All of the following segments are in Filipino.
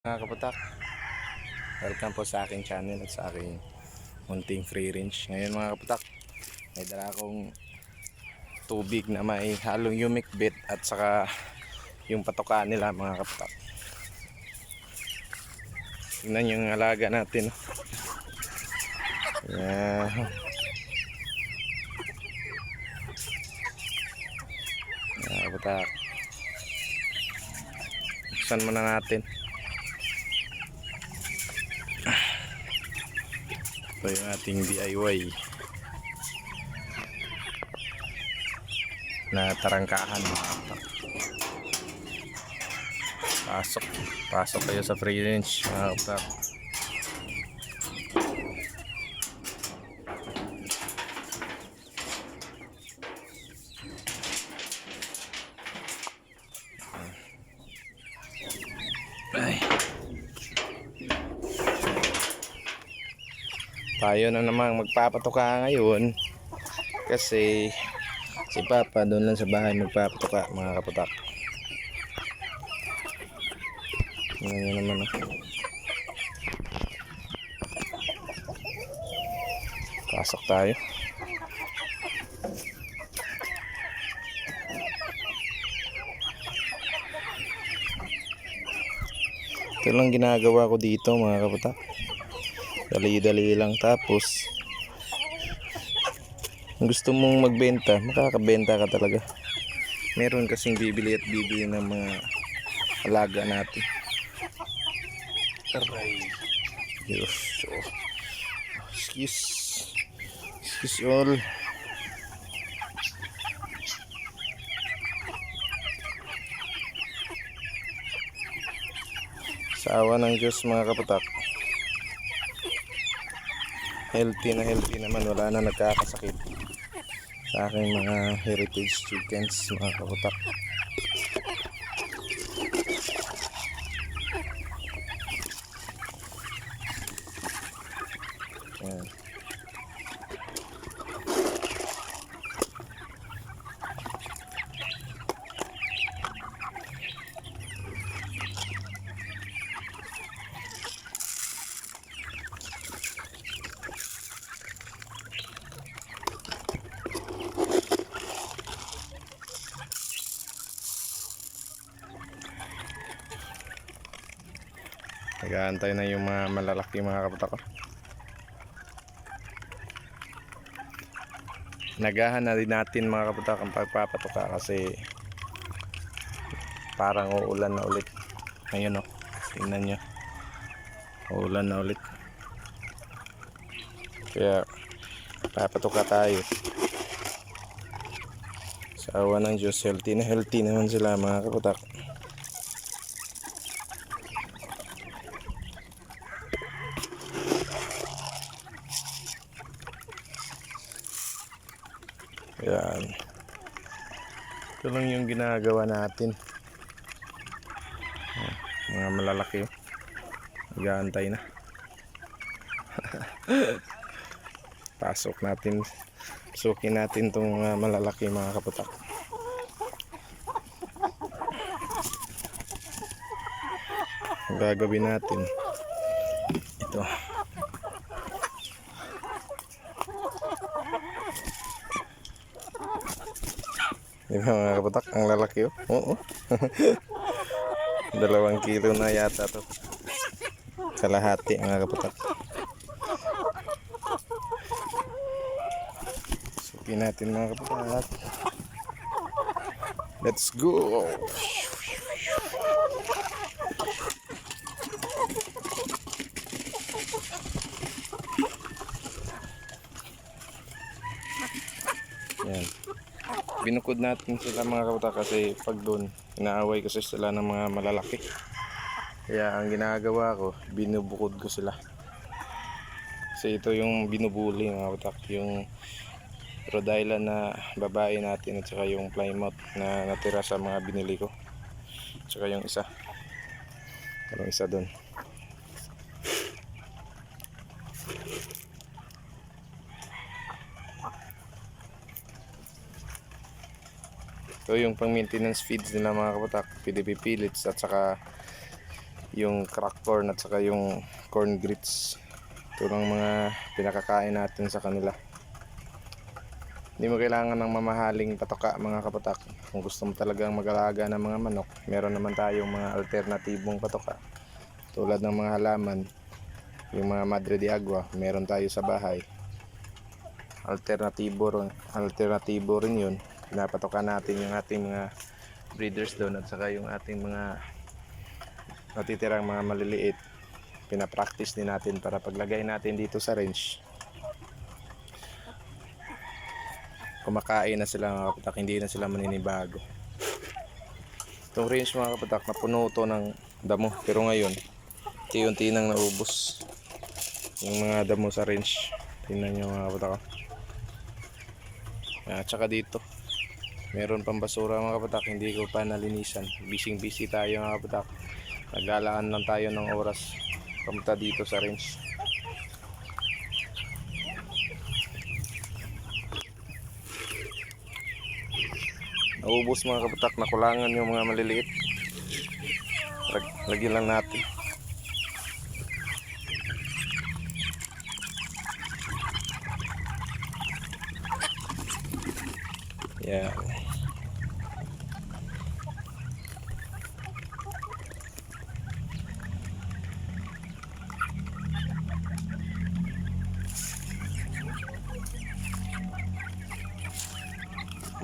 Mga kaputak, welcome po sa aking channel at sa aking munting free range. Ngayon mga kaputak, may dala akong tubig na may halong hummic bait at saka yung patokaan nila mga kaputak. Tingnan yung alaga natin. Yeah. Mga kaputak, buksan muna natin. Ito yung ating DIY na tarangkahan mga kaputak. Pasok kayo sa free range mga kaputak. Ay. Tayo na namang magpapatuka ngayon kasi si Papa doon lang sa bahay magpapatuka mga kaputak. Tingnan nyo naman Pasok tayo. Ito lang ginagawa ko dito mga kaputak. Dali-dali lang, tapos kung gusto mong magbenta, makakabenta ka talaga. Meron kasing bibili at bibili ng mga alaga natin. Aray. Diyos. Oh. Excuse all. Sa awa ng Diyos mga kaputak, healthy naman, wala na nagkakasakit sa aking mga heritage chickens mga kaputak. Ayan. Nag-aantay na yung mga malalaki mga kaputak ko. Nagahan na din natin mga kaputak ang pagpapatuka kasi parang uulan na ulit. Ngayon o, tingnan nyo, uulan na ulit. Kaya papatuka tayo. Sa awa ng Diyos, healthy naman sila mga kaputak. Yan. Ito lang yung ginagawa natin. Mga malalaki. Nag-aantay na. Pasukin natin itong mga malalaki mga kaputak. Ang gagawin natin, ito. Di ba mga kaputak, ang lalaki oh. Oo. 2 kilo na yata to. Kalahati mga kaputak. Sukin natin mga kaputak. Let's go. Yan. Binukod natin sila mga kaputak kasi pag doon inaaway kasi sila ng mga malalaki. Kaya ang ginagawa ko, binubukod ko sila. Kasi ito yung binubuli mga kaputak, yung Rhode Island na babae natin at saka yung Plymouth na natira sa mga binili ko. At saka yung isa. Yung isa doon. Ito yung pang maintenance feeds nila mga kaputak, PDP pellets at saka yung crack corn at saka yung corn grits. Ito lang mga pinakakain natin sa kanila. Hindi mo kailangan ng mamahaling patoka mga kapatak. Kung gusto mo talagang mag-alaga ng mga manok, meron naman tayong mga alternatibong patoka. Tulad ng mga halaman, yung mga Madre de Agua, meron tayo sa bahay. Alternatibo rin yun. Pinapatoka natin yung ating mga breeders doon at saka yung ating mga natitirang mga maliliit. Pinapractice din natin para paglagay natin dito sa range, kumakain na sila mga kapatak, hindi na sila maninibago. Itong range mga kapatak, napuno ito ng damo, pero ngayon unti-unti nang naubos yung mga damo sa range. Tingnan nyo mga kapatak. At saka dito meron pang basura mga kapatak, hindi ko pa nalinisan. Busy tayo mga kapatak, naglalaan lang tayo ng oras pumunta dito sa range. Naubos mga kapatak, nakulangan yung mga maliliit. Lagyan lang natin. Yan.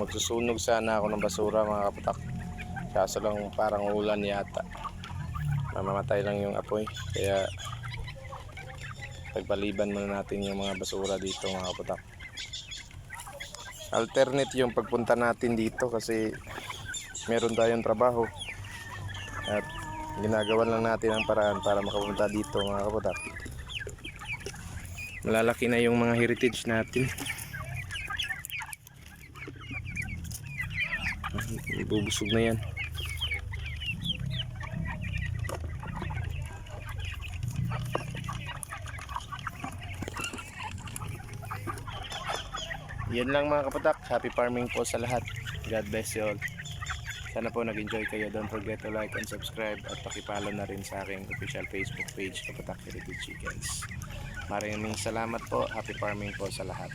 Magsusunog sana ako ng basura mga kapatak, kaso lang parang ulan yata, mamamatay lang yung apoy, kaya pagpaliban muna natin yung mga basura dito mga kapatak. Alternate yung pagpunta natin dito kasi meron tayong trabaho at ginagawan lang natin ang paraan para makapunta dito mga kapatak. Malalaki na yung mga heritage natin. Ibubusog na yan. Yan lang mga kapatak. Happy farming po sa lahat. God bless you all. Sana po nag-enjoy kayo. Don't forget to like and subscribe at pakipollow na rin sa aking official Facebook page, Kapatak Heritage Chickens. Maraming salamat po. Happy farming po sa lahat.